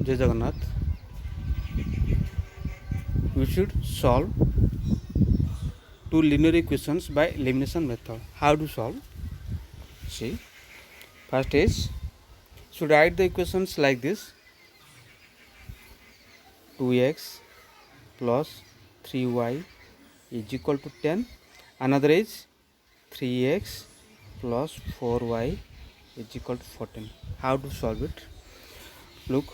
Jai Jagannath. We should solve two linear equations by elimination method. How to solve? See, first is should write the equations like this: 2x plus 3y is equal to 10. Another is 3x plus 4y is equal to 14. How to solve it? Look,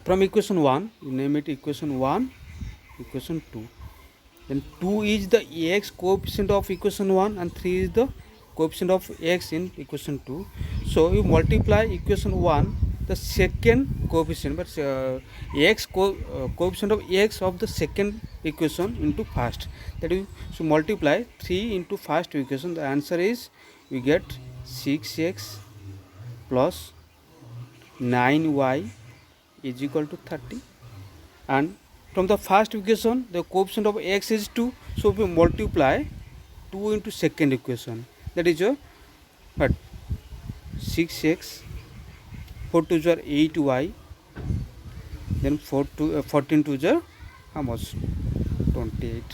from equation 1, you name it equation 1, equation 2. Then 2 is the x coefficient of equation 1 and 3 is the coefficient of x in equation 2. So you multiply equation 1 the second coefficient, but coefficient of x of the second equation into first. That is, so multiply 3 into first equation. The answer is we get 6x plus 9y is equal to 30. And from the first equation the coefficient of x is 2, so we multiply 2 into second equation. That is your what? 6x, 4 to the 8y, then 14 to the how much? 28.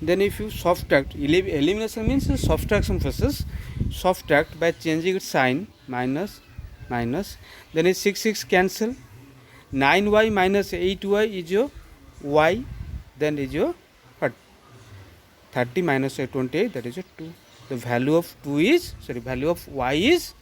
Then if you subtract, elimination means subtraction process, subtract by changing its sign, minus, then is 6 cancel, 9y minus 8y is your y, then is your what? 30 minus 28, that is your 2. The value of value of y is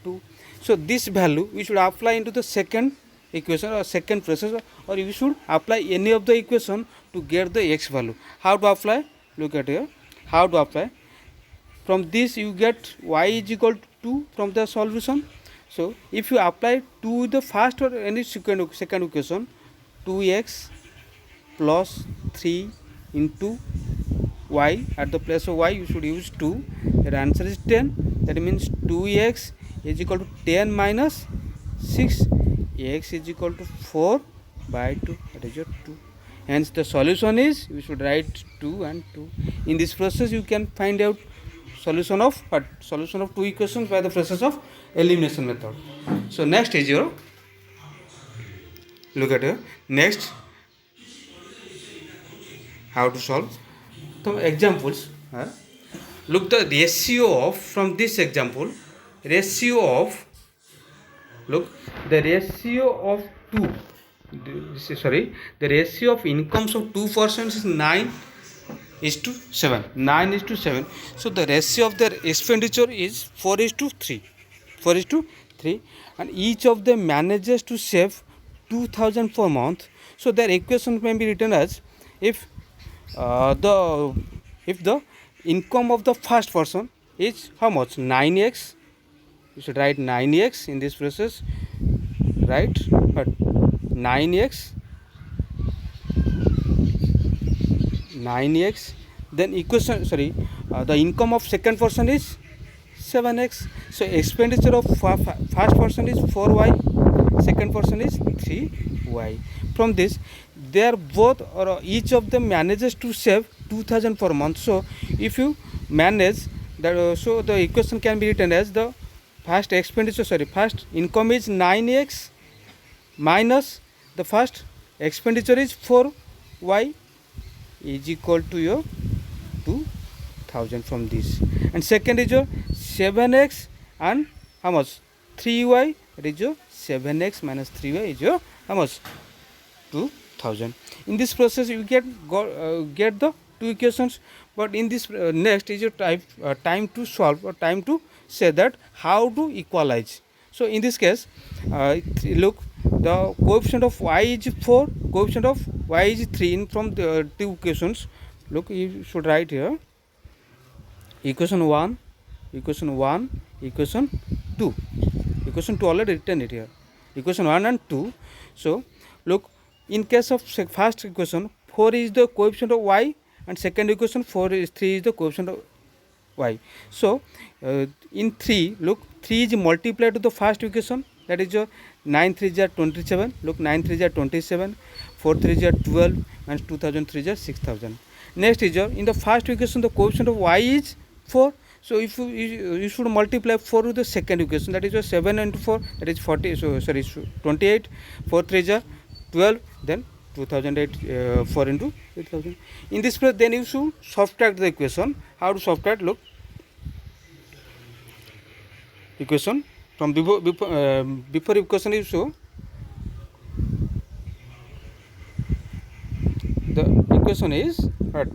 2. So this value we should apply into the second equation or second process, or you should apply any of the equation to get the x value. How to apply? Look at here. How to apply? From this you get y is equal to 2 from the solution. So if you apply 2 the first or any second equation, 2x plus 3 into y, at the place of y you should use 2. The answer is 10. That means 2x is equal to 10 minus 6. X is equal to 4 by 2. That is your 2. Hence the solution is, you should write 2 and 2. In this process you can find out solution of what? Solution of two equations by the process of elimination method. So next is your, look at here. Next, how to solve some examples. Look the ratio of, from this example, ratio of, look, the ratio of two, the ratio of incomes of two persons is 9:7. 9:7. So the ratio of their expenditure is 4:3. 4:3, and each of them manages to save 2000 per month. So their equation can be written as, if the income of the first person is how much? 9x. You should write 9x in this process, right? But 9x, then equation, the income of second person is 7x. So expenditure of first person is 4y, second person is 3y. From this, they are both, or each of them manages to save 2000 per month. So if you manage that, so the equation can be written as, the first income is 9x minus the first expenditure is 4y is equal to your 2000 from this. And second is your 7x and how much? 3y. That is your 7x minus 3y is your how much? 2000. In this process you get the two equations. But in this next is your time to solve, or time to say that how to equalize. So in this case, look, the coefficient of y is 4, coefficient of y is 3. In from the two equations, look, you should write here equation 1, equation 2. Equation 2 already written it here. Equation 1 and 2. So look, in case of first equation, 4 is the coefficient of y, and second equation 3 is the coefficient of y. So in 3, look, 3 is multiplied to the first equation, that is your 9 3 are 27. Look, 9 3 are 27, 4 3 are 12, and 2003 are 6000. Next is your, in the first equation the coefficient of y is 4. So if you should multiply 4 with the second equation, that is your 7 into 4, that is 40. So sorry, 28. 4 3 are 12. Then 2008 4 into 8000. In this place, then you should subtract the equation. How to subtract? Look, equation from before equation is so the equation is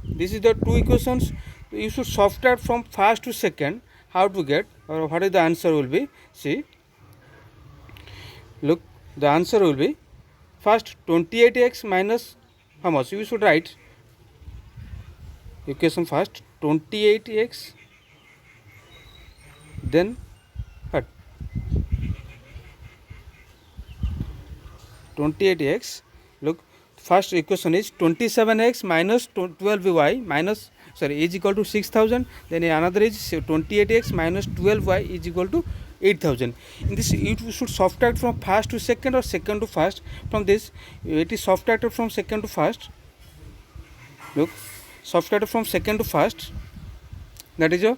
this is the two equations. You should subtract from first to second. How to get, or what is the answer will be? See, look, the answer will be first 28x minus how much? You should write equation first 28x, then what? 28x. Look, first equation is 27x minus 12y minus is equal to 6000. Then another is 28x minus 12y is equal to 8000. In this, you should subtract from first to second or second to first. From this, it is subtracted from second to first. Look, subtracted from second to first. That is your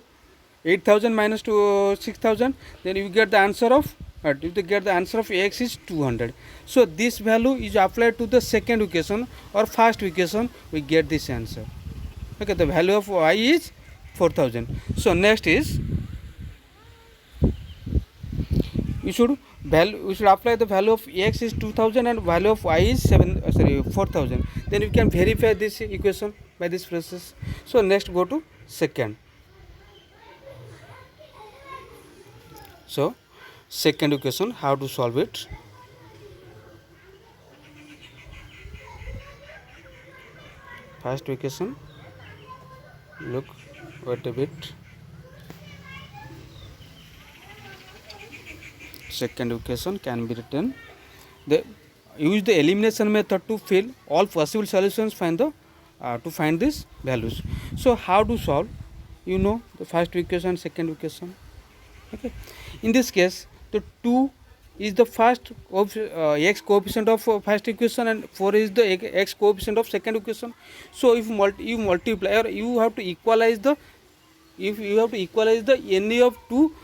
8000 minus 6000. Then you get the answer of you get the answer of x is 200. So this value is applied to the second equation or first equation. We get this answer. Okay, the value of y is 4000. So next is we should apply the value of x is 2000 and value of y is 4000. Then you can verify this equation by this process. So next go to second. So second equation, how to solve it? First equation, look, wait a bit. Second equation can be written. Use the elimination method to fill all possible solutions. To find these values. So how to solve? You know the first equation, second equation. Okay. In this case, the 2 is the first x coefficient of first equation and 4 is the x coefficient of second equation. So if you multiply, or you have to equalize the any of two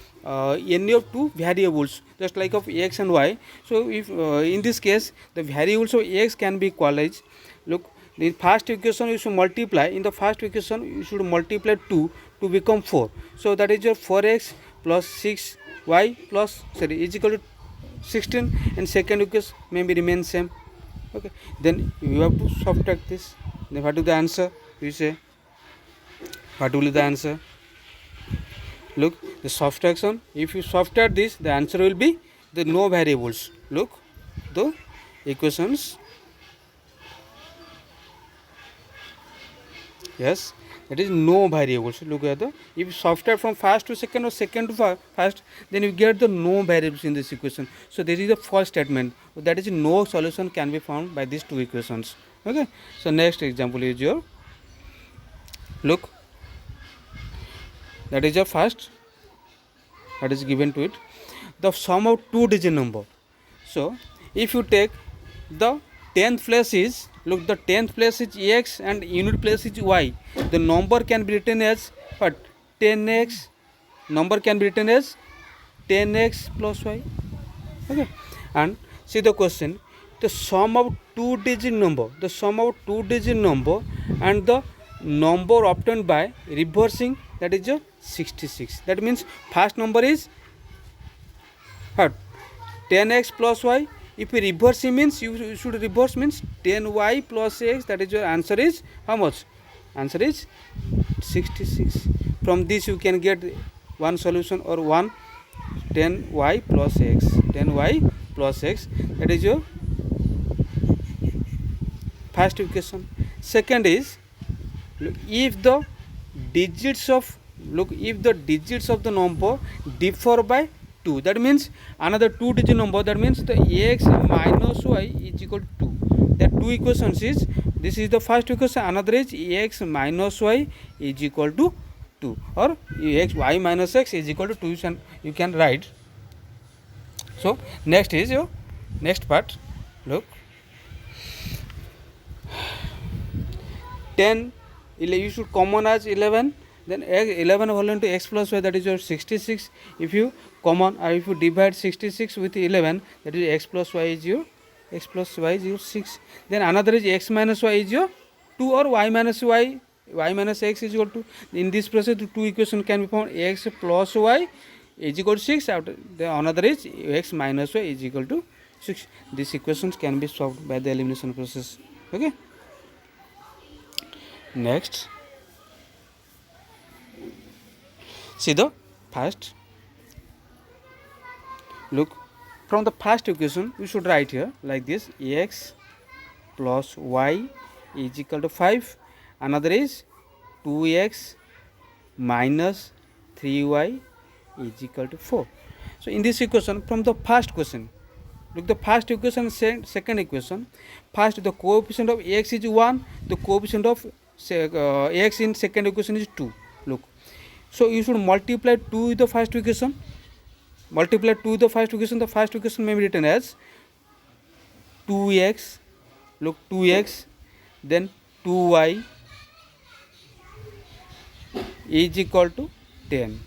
variables, just like of x and y. So if in this case the variables of x can be equalized. Look, the first equation you should multiply. In the first equation you should multiply 2 to become 4. So that is your 4x plus 6y plus is equal to 16, and second equation maybe remain same. Okay, then you have to subtract this. Then what is the answer? You say, what will be the answer? Look, the subtraction, if you subtract this, the answer will be the no variables. Look, the equations, yes, that is no variables. Look at the, if you subtract from first to second or second to first, then you get the no variables in this equation. So this is the first statement, that is no solution can be found by these two equations. Okay, so next example is your, look, that is your first, that is given to it, the sum of two-digit number. So if you take the 10th place is, look, the 10th place is x and unit place is y. The number can be written as what? 10x. Number can be written as 10x plus y. Okay, and see the question, the sum of two-digit number, and the number obtained by reversing, that is your 66. That means first number is what? 10x plus y. If you reverse means, you should reverse means 10y plus x. That is your answer is how much? Answer is 66. From this you can get one solution, or 10y plus x. 10y plus x. That is your first equation. Second is, look, if the digits of the number differ by 2, that means another two-digit number, that means the x minus y is equal to 2. That two equations is, this is the first equation, another is x minus y is equal to 2, or y minus x is equal to 2, you can write. So next is your next part. Look, 10, you should common as 11. then 11 whole into x plus y, that is your 66. If you common, or if you divide 66 with 11, that is x plus y is your 6. Then another is x minus y is your 2, or y minus x is equal to, in this process the two equation can be found, x plus y is equal to 6. After the another is x minus y is equal to 6. These equations can be solved by the elimination process. Okay. Next, see the first. Look, from the first equation we should write here like this: x plus y is equal to 5. Another is 2x minus 3y is equal to 4. So in this equation, from the first question, look, the first equation, second equation. First, the coefficient of x is 1, the coefficient of x in second equation is 2. Look, so you should multiply 2 with the first equation. Multiply 2 with the first equation. The first equation may be written as 2x, look, 2x, then 2y is equal to 10.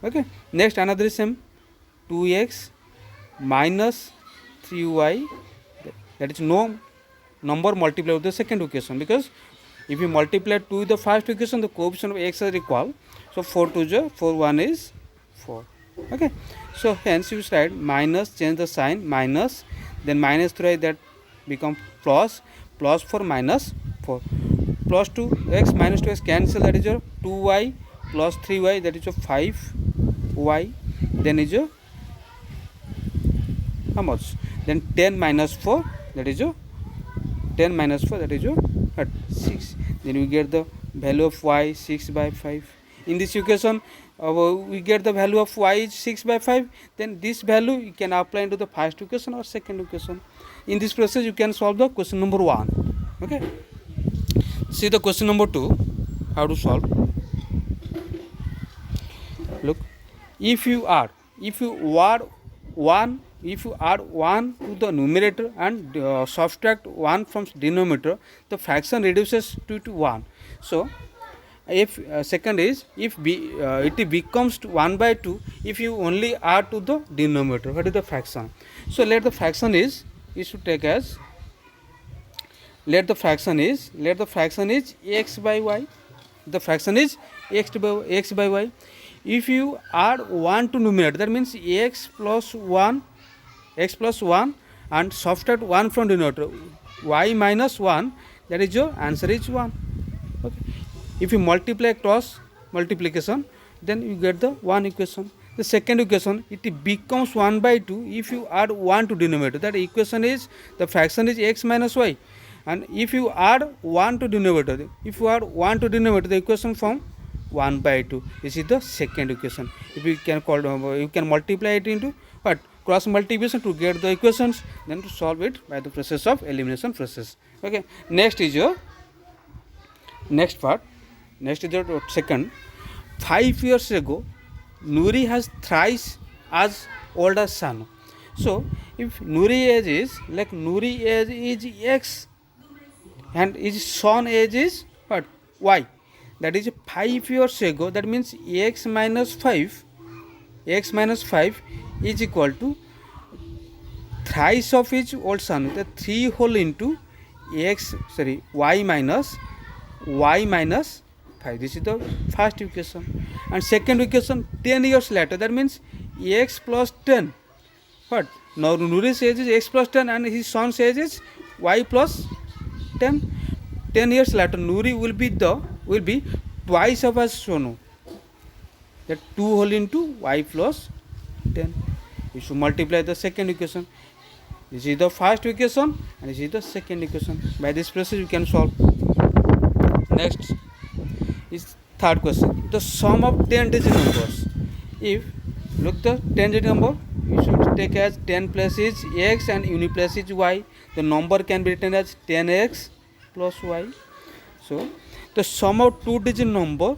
Okay. Next, another is same, 2x minus 3y, that is no number multiplied with the second equation, because if you multiply 2 with the first equation, the coefficient of x are equal. So 4 2 is 4, 1 is 4. Okay. So hence you write minus, change the sign, minus, then minus 3, that become plus, plus 4 minus 4, plus 2x minus 2x cancel, that is your 2y plus 3y, that is your 5y, then is your how much? Then 10 minus 4, that is your 10 minus 4, that is your 6. Then we get the value of y 6 by 5. In this equation, we get the value of y is 6 by 5. Then this value you can apply into the first equation or second equation. In this process, you can solve the question number 1. Okay. See the question number 2, how to solve. Look, if you add 1 to the numerator and subtract 1 from denominator, the fraction reduces to 1. So if second is, if it becomes 1 by 2 if you only add to the denominator. What is the fraction? So let the fraction is, you should take as, let the fraction is x by y. The fraction is x by y. If you add 1 to numerator, that means x plus 1 and subtract 1 from denominator, y minus 1, that is your answer is 1. Okay. If you multiply cross multiplication, then you get the 1 equation. The second equation, it becomes 1 by 2 if you add 1 to denominator. That equation is, the fraction is x minus y. And if you add 1 to denominator, the equation form 1 by 2. This is the second equation. If you can call, you can multiply it into what? Cross multiplication to get the equations, then to solve it by the process of elimination process. Okay. Next is your second. 5 years ago, Nuri has thrice as old as Sanu. So if Nuri age is x and his son age is what? Y. That is 5 years ago. That means x minus 5 is equal to thrice of his old son. The 3 whole into y minus 5. This is the first equation. And second equation, 10 years later. That means x plus 10. What? Now Nuri's age is x plus 10 and his son's age is y plus 10. 10 years later, Nuri will be twice of as Sonu. That 2 whole into y plus 10. You should multiply the second equation. This is the first equation and this is the second equation. By this process you can solve. Next is third question. The sum of 10 digit numbers. If look the 10 digit number, you should take as 10 plus is x and unit plus is y. The number can be written as 10x plus y. So the sum of 2 digit number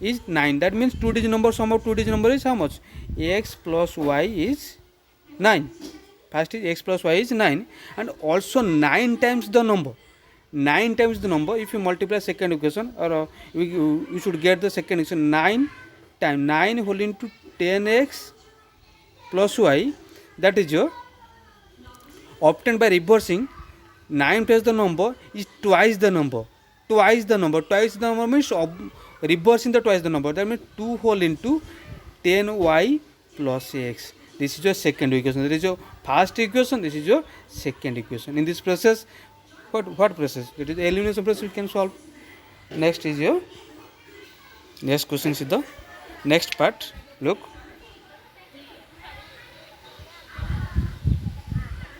is 9. That means 2 digit number, sum of 2 digit number is how much? X plus y is 9. First is x plus y is 9 and also 9 times the number. 9 times the number. If you multiply second equation, or you should get the second equation. 9 times 9 whole into 10x plus y, that is your obtained by reversing 9 times the number is twice the number. Twice the number means reversing the twice the number. That means 2 whole into 10y plus x. This is your second equation. This is your first equation. This is your second equation. In this process, what process? It is the elimination process we can solve. Next is your next question is the next part. Look.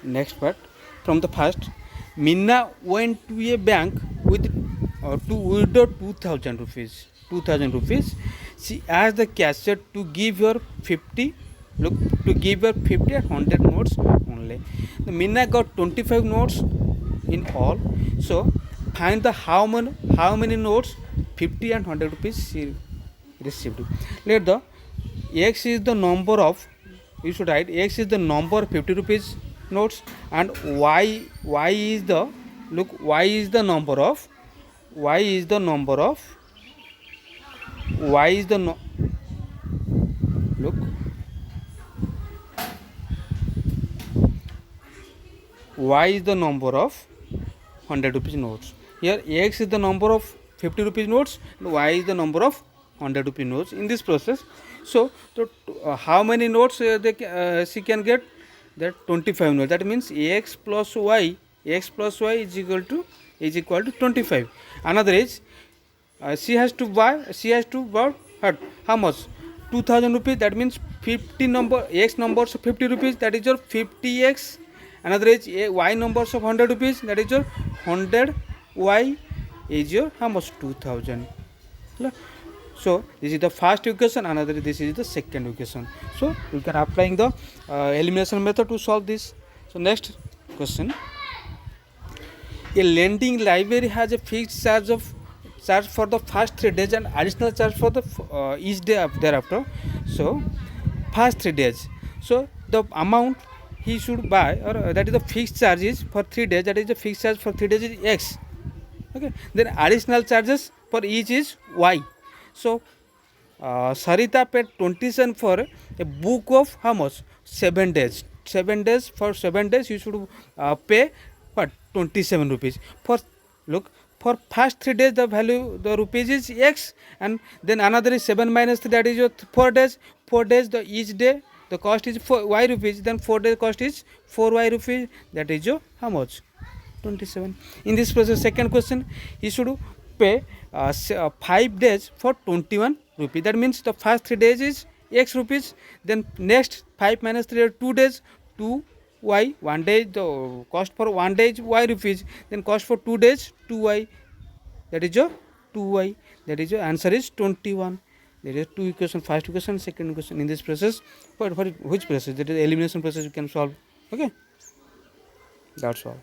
Next part, from the first, Minna went to a bank with to withdraw 2000 rupees. 2000 rupees. She asked the cashier to give her 50. Look, to give her 50 and 100 notes only. The Minna got 25 notes in all. So find the how many notes 50 and 100 rupees she received. Let the x is the number of, you should write x is the number of 50 rupees notes, and y is the, look, y is the number of look, y is the number of 100 rupees notes. Here x is the number of 50 rupees notes and y is the number of 100 rupees notes. In this process, so how many notes she can get? That 25 notes. That means x plus y is equal to 25. Another is she has to buy what, how much? 2000 rupees. That means 50 number x numbers of 50 rupees, that is your 50x. Another is y numbers of 100 rupees, that is your 100 y is your how much? 2000. So this is the first equation, another this is the second equation. So you can applying the elimination method to solve this. So next question, a lending library has a fixed charge for the first 3 days and additional charge for the each day thereafter. So first 3 days, so the amount he should buy, or that is the fixed charges for 3 days, that is the fixed charge for 3 days is x. Okay, then additional charges for each is y. So Sarita paid 27 for a book of how much? 7 days. 7 days, for 7 days you should pay what? 27 rupees. For, look, for first 3 days the value, the rupees is x, and then another is 7 minus 3, that is your 4 days. 4 days, the each day the cost is 4 y rupees, then 4 days cost is 4 y rupees, that is your how much? 27. In this process, second question, he should pay 5 days for 21 rupees. That means the first 3 days is x rupees, then next 5 minus 3 are 2 days, 2 y. 1 day, the cost for 1 day is y rupees, then cost for 2 days 2 y, that is your 2 y, that is your answer is 21. There is 2 equation, first equation, second equation. In this process, which process? That is elimination process you can solve. Okay, that's all.